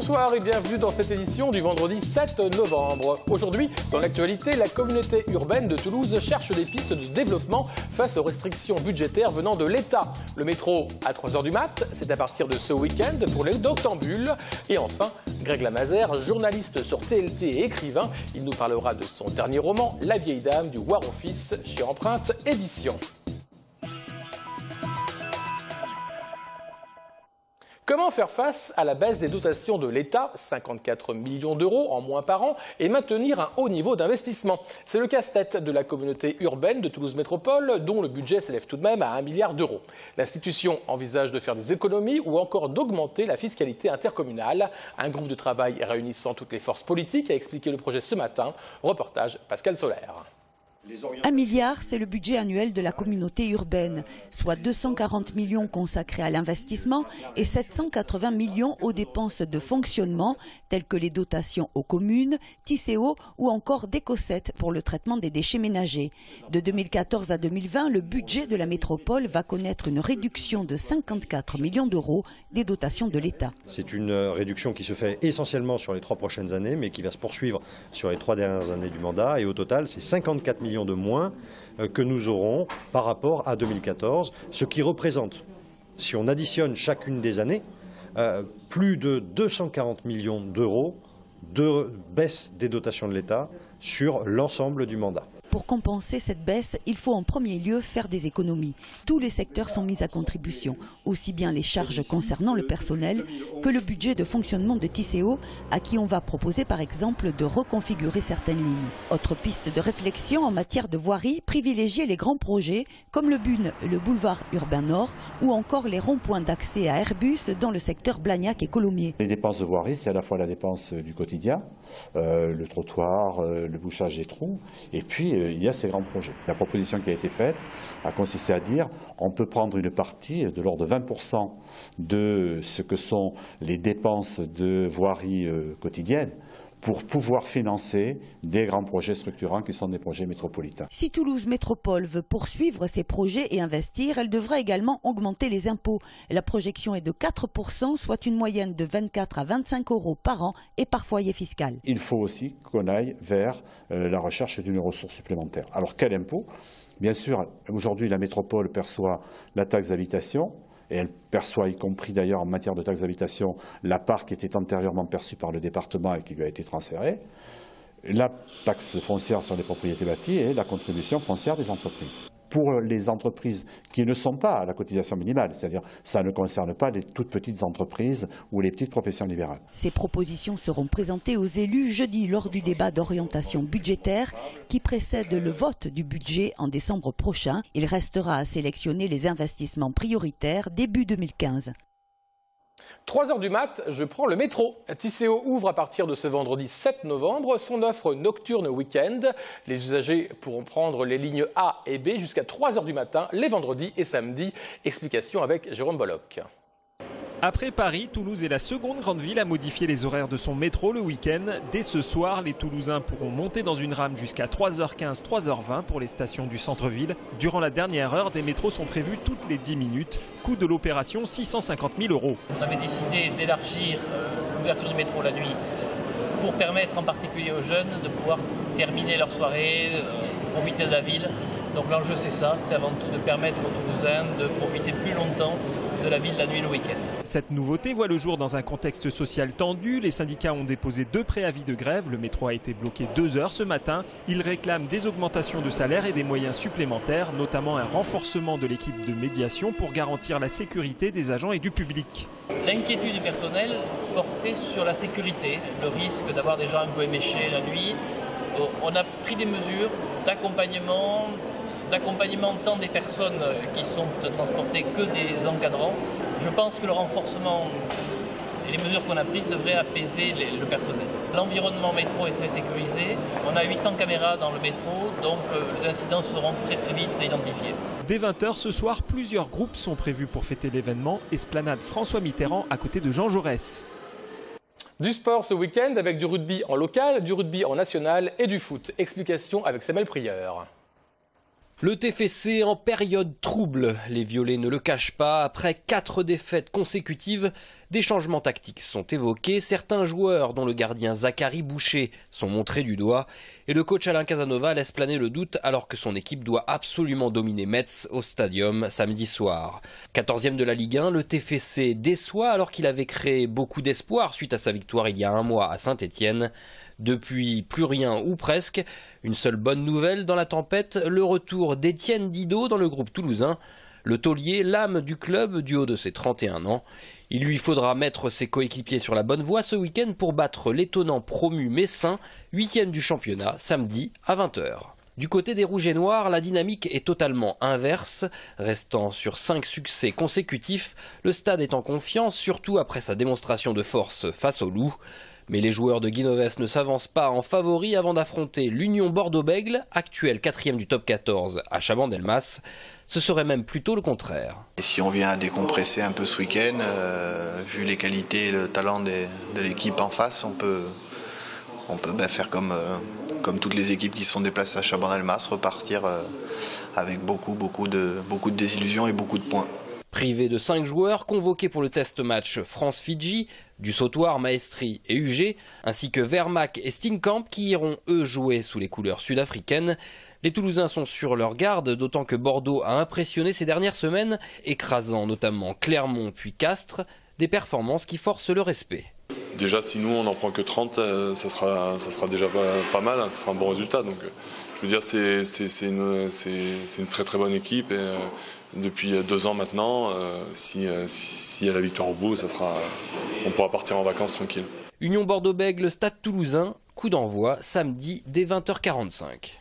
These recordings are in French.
Bonsoir et bienvenue dans cette édition du vendredi 7 novembre. Aujourd'hui, dans l'actualité, la communauté urbaine de Toulouse cherche des pistes de développement face aux restrictions budgétaires venant de l'État. Le métro à 3 h du mat, c'est à partir de ce week-end pour les Doctambules. Et enfin, Greg Lamazer, journaliste sur TLT et écrivain, il nous parlera de son dernier roman, La vieille dame du War-Office chez Empreinte Éditions. Comment faire face à la baisse des dotations de l'État, 54 millions d'euros en moins par an, et maintenir un haut niveau d'investissement? C'est le casse-tête de la communauté urbaine de Toulouse Métropole, dont le budget s'élève tout de même à 1 milliard d'euros. L'institution envisage de faire des économies ou encore d'augmenter la fiscalité intercommunale. Un groupe de travail réunissant toutes les forces politiques a expliqué le projet ce matin. Reportage Pascal Solaire. 1 milliard, c'est le budget annuel de la communauté urbaine, soit 240 millions consacrés à l'investissement et 780 millions aux dépenses de fonctionnement, telles que les dotations aux communes, TICO ou encore d'Écosset pour le traitement des déchets ménagers. De 2014 à 2020, le budget de la métropole va connaître une réduction de 54 millions d'euros des dotations de l'État. C'est une réduction qui se fait essentiellement sur les 3 prochaines années, mais qui va se poursuivre sur les 3 dernières années du mandat. Et au total, c'est 54 millions de moins que nous aurons par rapport à 2014, ce qui représente, si on additionne chacune des années, plus de 240 millions d'euros de baisse des dotations de l'État sur l'ensemble du mandat. Pour compenser cette baisse, il faut en premier lieu faire des économies. Tous les secteurs sont mis à contribution, aussi bien les charges concernant le personnel que le budget de fonctionnement de TICO, à qui on va proposer par exemple de reconfigurer certaines lignes. Autre piste de réflexion en matière de voirie, privilégier les grands projets comme le BUN, le boulevard urbain nord, ou encore les ronds-points d'accès à Airbus dans le secteur Blagnac et Colomiers. Les dépenses de voirie, c'est à la fois la dépense du quotidien, le trottoir, le bouchage des trous, et puis il y a ces grands projets. La proposition qui a été faite a consisté à dire on peut prendre une partie de l'ordre de 20% de ce que sont les dépenses de voirie quotidienne pour pouvoir financer des grands projets structurants qui sont des projets métropolitains. Si Toulouse Métropole veut poursuivre ses projets et investir, elle devra également augmenter les impôts. La projection est de 4%, soit une moyenne de 24 à 25 euros par an et par foyer fiscal. Il faut aussi qu'on aille vers la recherche d'une ressource supplémentaire. Alors quel impôt? Bien sûr, aujourd'hui la métropole perçoit la taxe d'habitation. Et elle perçoit, y compris d'ailleurs en matière de taxe d'habitation, la part qui était antérieurement perçue par le département et qui lui a été transférée, la taxe foncière sur les propriétés bâties et la contribution foncière des entreprises. Pour les entreprises qui ne sont pas à la cotisation minimale, c'est-à-dire ça ne concerne pas les toutes petites entreprises ou les petites professions libérales. Ces propositions seront présentées aux élus jeudi lors du débat d'orientation budgétaire qui précède le vote du budget en décembre prochain. Il restera à sélectionner les investissements prioritaires début 2015. 3 h du mat, je prends le métro. TICO ouvre à partir de ce vendredi 7 novembre son offre nocturne week-end. Les usagers pourront prendre les lignes A et B jusqu'à 3 h du matin les vendredis et samedis. Explication avec Jérôme Bolloc. Après Paris, Toulouse est la seconde grande ville à modifier les horaires de son métro le week-end. Dès ce soir, les Toulousains pourront monter dans une rame jusqu'à 3 h 15, 3 h 20 pour les stations du centre-ville. Durant la dernière heure, des métros sont prévus toutes les 10 minutes. Coût de l'opération, 650 000 euros. On avait décidé d'élargir l'ouverture du métro la nuit pour permettre en particulier aux jeunes de pouvoir terminer leur soirée, profiter de la ville. Donc l'enjeu c'est ça, c'est avant tout de permettre aux Toulousains de profiter plus longtemps de la ville la nuit et le week-end. Cette nouveauté voit le jour dans un contexte social tendu. Les syndicats ont déposé 2 préavis de grève. Le métro a été bloqué 2 heures ce matin. Ils réclament des augmentations de salaire et des moyens supplémentaires, notamment un renforcement de l'équipe de médiation pour garantir la sécurité des agents et du public. L'inquiétude du personnel portait sur la sécurité, le risque d'avoir des gens un peu éméchés la nuit. On a pris des mesures d'accompagnement tant des personnes qui sont transportées que des encadrants. Je pense que le renforcement et les mesures qu'on a prises devraient apaiser le personnel. L'environnement métro est très sécurisé. On a 800 caméras dans le métro, donc les incidents seront très vite identifiés. Dès 20 h ce soir, plusieurs groupes sont prévus pour fêter l'événement. Esplanade François Mitterrand à côté de Jean Jaurès. Du sport ce week-end avec du rugby en local, du rugby en national et du foot. Explication avec Samuel Prieur. Le TFC en période trouble, les Violets ne le cachent pas. Après 4 défaites consécutives, des changements tactiques sont évoqués. Certains joueurs, dont le gardien Zachary Boucher, sont montrés du doigt. Et le coach Alain Casanova laisse planer le doute alors que son équipe doit absolument dominer Metz au Stadium samedi soir. 14e de la Ligue 1, le TFC déçoit alors qu'il avait créé beaucoup d'espoir suite à sa victoire il y a un mois à Saint-Étienne. Depuis, plus rien ou presque. Une seule bonne nouvelle dans la tempête, le retour d'Étienne Didot dans le groupe toulousain. Le taulier, l'âme du club du haut de ses 31 ans. Il lui faudra mettre ses coéquipiers sur la bonne voie ce week-end pour battre l'étonnant promu Messin, 8e du championnat, samedi à 20h. Du côté des Rouges et Noirs, la dynamique est totalement inverse. Restant sur 5 succès consécutifs, le stade est en confiance, surtout après sa démonstration de force face au Loup. Mais les joueurs de Guinoves ne s'avancent pas en favoris avant d'affronter l'Union Bordeaux-Bègles, actuel 4e du top 14 à Chabandelmas. Ce serait même plutôt le contraire. Et si on vient décompresser un peu ce week-end, vu les qualités et le talent de l'équipe en face, on peut faire comme toutes les équipes qui se sont déplacées à Chabandelmas, repartir avec beaucoup de désillusions et beaucoup de points. Privé de 5 joueurs convoqués pour le test match France-Fidji, du Sautoir, Maestri et UG, ainsi que Vermaak et Steenkamp qui iront eux jouer sous les couleurs sud-africaines. Les Toulousains sont sur leur garde, d'autant que Bordeaux a impressionné ces dernières semaines, écrasant notamment Clermont puis Castres, des performances qui forcent le respect. Déjà, si nous on n'en prend que 30, ça sera déjà pas mal, ça sera un bon résultat. Donc, je veux dire, c'est une très très bonne équipe. Et, depuis 2 ans maintenant, s'il y a la victoire au bout, on pourra partir en vacances tranquille. Union Bordeaux-Bègles, Stade Toulousain, coup d'envoi samedi dès 20h45.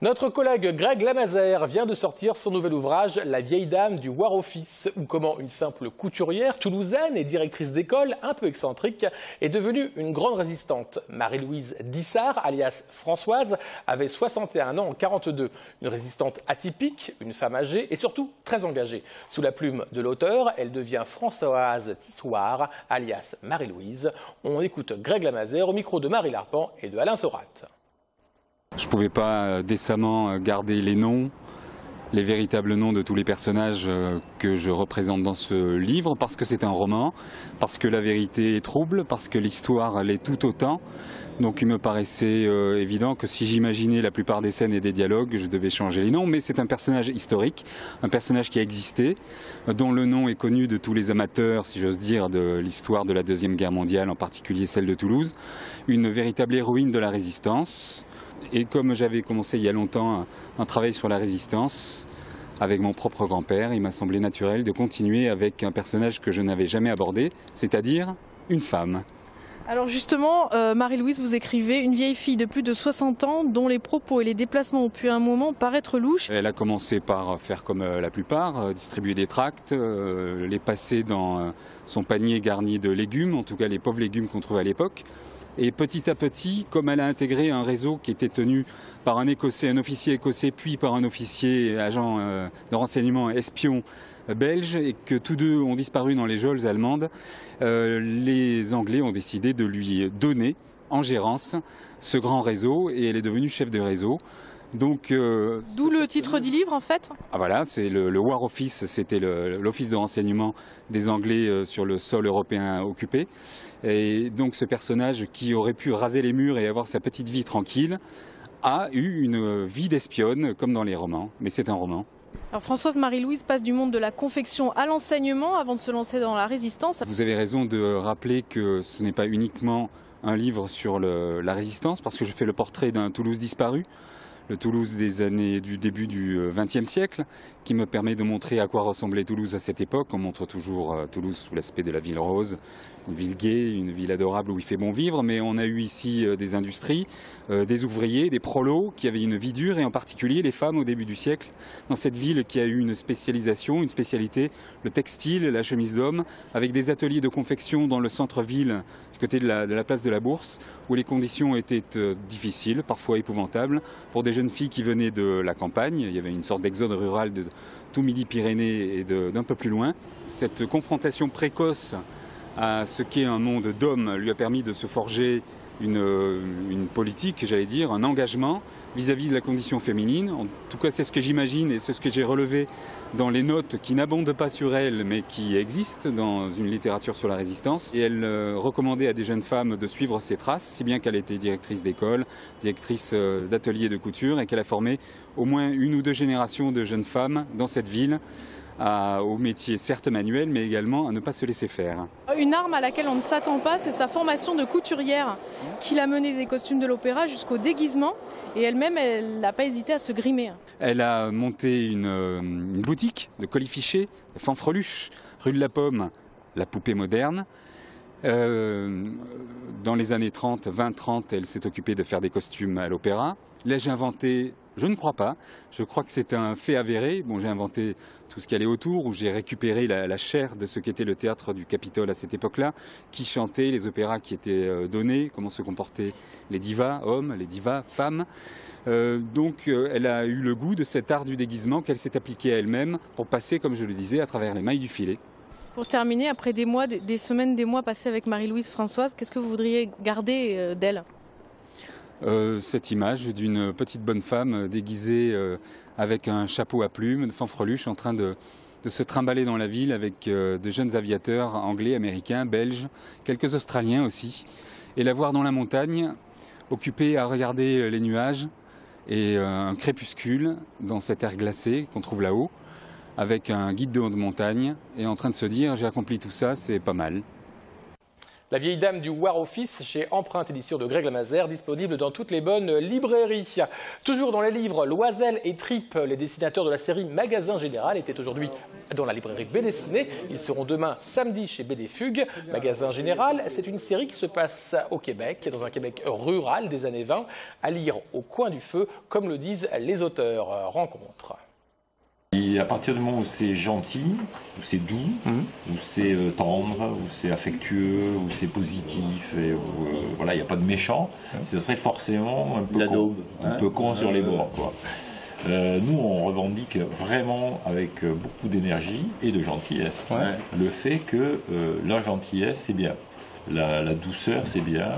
Notre collègue Greg Lamazère vient de sortir son nouvel ouvrage « La vieille dame du War Office » ou comment une simple couturière toulousaine et directrice d'école un peu excentrique est devenue une grande résistante. Marie-Louise Dissart, alias Françoise, avait 61 ans en 42. Une résistante atypique, une femme âgée et surtout très engagée. Sous la plume de l'auteur, elle devient Françoise Tissoir, alias Marie-Louise. On écoute Greg Lamazère au micro de Marie Larpan et de Alain Sorat. Je ne pouvais pas décemment garder les noms, les véritables noms de tous les personnages que je représente dans ce livre, parce que c'est un roman, parce que la vérité est trouble, parce que l'histoire l'est tout autant. Donc il me paraissait évident que si j'imaginais la plupart des scènes et des dialogues, je devais changer les noms. Mais c'est un personnage historique, un personnage qui a existé, dont le nom est connu de tous les amateurs, si j'ose dire, de l'histoire de la Deuxième Guerre mondiale, en particulier celle de Toulouse. Une véritable héroïne de la résistance. Et comme j'avais commencé il y a longtemps un travail sur la résistance avec mon propre grand-père, il m'a semblé naturel de continuer avec un personnage que je n'avais jamais abordé, c'est-à-dire une femme. Alors justement, Marie-Louise, vous écrivez une vieille fille de plus de 60 ans dont les propos et les déplacements ont pu à un moment paraître louches. Elle a commencé par faire comme la plupart, distribuer des tracts, les passer dans son panier garni de légumes, en tout cas les pauvres légumes qu'on trouvait à l'époque. Et petit à petit, comme elle a intégré un réseau qui était tenu par un officier écossais, puis par un officier agent de renseignement espion belge, et que tous deux ont disparu dans les geôles allemandes, les Anglais ont décidé de lui donner en gérance ce grand réseau, et elle est devenue chef de réseau. Donc, d'où le titre du livre en fait. Ah voilà, c'est le War Office, c'était l'office de renseignement des Anglais sur le sol européen occupé. Et donc ce personnage qui aurait pu raser les murs et avoir sa petite vie tranquille a eu une vie d'espionne comme dans les romans, mais c'est un roman. Alors Françoise Marie-Louise passe du monde de la confection à l'enseignement avant de se lancer dans la résistance. Vous avez raison de rappeler que ce n'est pas uniquement un livre sur la résistance, parce que je fais le portrait d'un Toulouse disparu. Le Toulouse des années du début du XXe siècle, qui me permet de montrer à quoi ressemblait Toulouse à cette époque. On montre toujours Toulouse sous l'aspect de la ville rose, une ville gaie, une ville adorable où il fait bon vivre, mais on a eu ici des industries, des ouvriers, des prolos qui avaient une vie dure, et en particulier les femmes au début du siècle, dans cette ville qui a eu une spécialisation, une spécialité, le textile, la chemise d'homme, avec des ateliers de confection dans le centre-ville, du côté de la place de la Bourse, où les conditions étaient difficiles, parfois épouvantables, pour des jeunes filles qui venaient de la campagne. Il y avait une sorte d'exode rural de tout Midi-Pyrénées et d'un peu plus loin. Cette confrontation précoce à ce qu'est un monde d'hommes lui a permis de se forger une politique, j'allais dire, un engagement vis-à-vis de la condition féminine. En tout cas, c'est ce que j'imagine et c'est ce que j'ai relevé dans les notes qui n'abondent pas sur elle, mais qui existent dans une littérature sur la résistance. Et elle recommandait à des jeunes femmes de suivre ses traces, si bien qu'elle était directrice d'école, directrice d'atelier de couture, et qu'elle a formé au moins 1 ou 2 générations de jeunes femmes dans cette ville, au métier certes manuel, mais également à ne pas se laisser faire. Une arme à laquelle on ne s'attend pas, c'est sa formation de couturière, qui l'a menée des costumes de l'opéra jusqu'au déguisement. Et elle-même, elle n'a pas hésité à se grimer. Elle a monté une boutique de colifichets, de fanfreluches, rue de la Pomme, la poupée moderne. Dans les années 20-30, elle s'est occupée de faire des costumes à l'opéra. L'ai-je inventé? Je ne crois pas. Je crois que c'est un fait avéré. Bon, j'ai inventé tout ce qui allait autour, où j'ai récupéré la chair de ce qu'était le théâtre du Capitole à cette époque-là, qui chantait les opéras qui étaient donnés, comment se comportaient les divas hommes, les divas femmes. Donc elle a eu le goût de cet art du déguisement qu'elle s'est appliqué à elle-même pour passer, comme je le disais, à travers les mailles du filet. Pour terminer, après des mois, des semaines, des mois passés avec Marie-Louise Françoise, qu'est-ce que vous voudriez garder d'elle ? Cette image d'une petite bonne femme déguisée avec un chapeau à plumes, de fanfreluche, en train de se trimballer dans la ville avec de jeunes aviateurs anglais, américains, belges, quelques Australiens aussi, et la voir dans la montagne, occupée à regarder les nuages et un crépuscule dans cet air glacé qu'on trouve là-haut, avec un guide de haute montagne, et en train de se dire « j'ai accompli tout ça, c'est pas mal ». La vieille dame du War Office chez Empreinte, édition de Greg Lamazer, disponible dans toutes les bonnes librairies. Toujours dans les livres, Loisel et Trip, les dessinateurs de la série Magasin Général étaient aujourd'hui dans la librairie BD Ciné. Ils seront demain samedi chez BD Fugue. Magasin Général, c'est une série qui se passe au Québec, dans un Québec rural des années 20, à lire au coin du feu, comme le disent les auteurs. Rencontre. Et à partir du moment où c'est gentil, où c'est doux, où c'est tendre, où c'est affectueux, où c'est positif, et où voilà, il n'y a pas de méchant, ce serait forcément un peu con sur les bords, quoi. Nous, on revendique vraiment avec beaucoup d'énergie et de gentillesse le fait que la gentillesse, c'est bien. La douceur, c'est bien.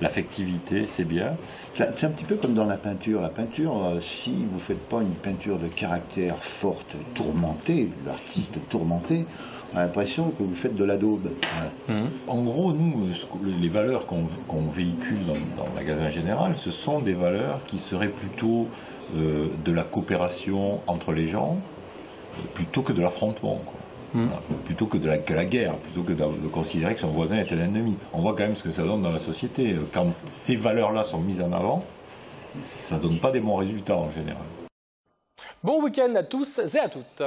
L'affectivité, c'est bien. C'est un petit peu comme dans la peinture. La peinture, si vous ne faites pas une peinture de caractère forte, tourmentée, l'artiste tourmenté, on a l'impression que vous faites de la daube. En gros, nous, les valeurs qu'on véhicule dans le magasin général, ce sont des valeurs qui seraient plutôt de la coopération entre les gens, plutôt que de l'affrontement. Voilà, plutôt que la guerre, plutôt que de considérer que son voisin est un ennemi. On voit quand même ce que ça donne dans la société. Quand ces valeurs-là sont mises en avant, ça ne donne pas des bons résultats en général. Bon week-end à tous et à toutes.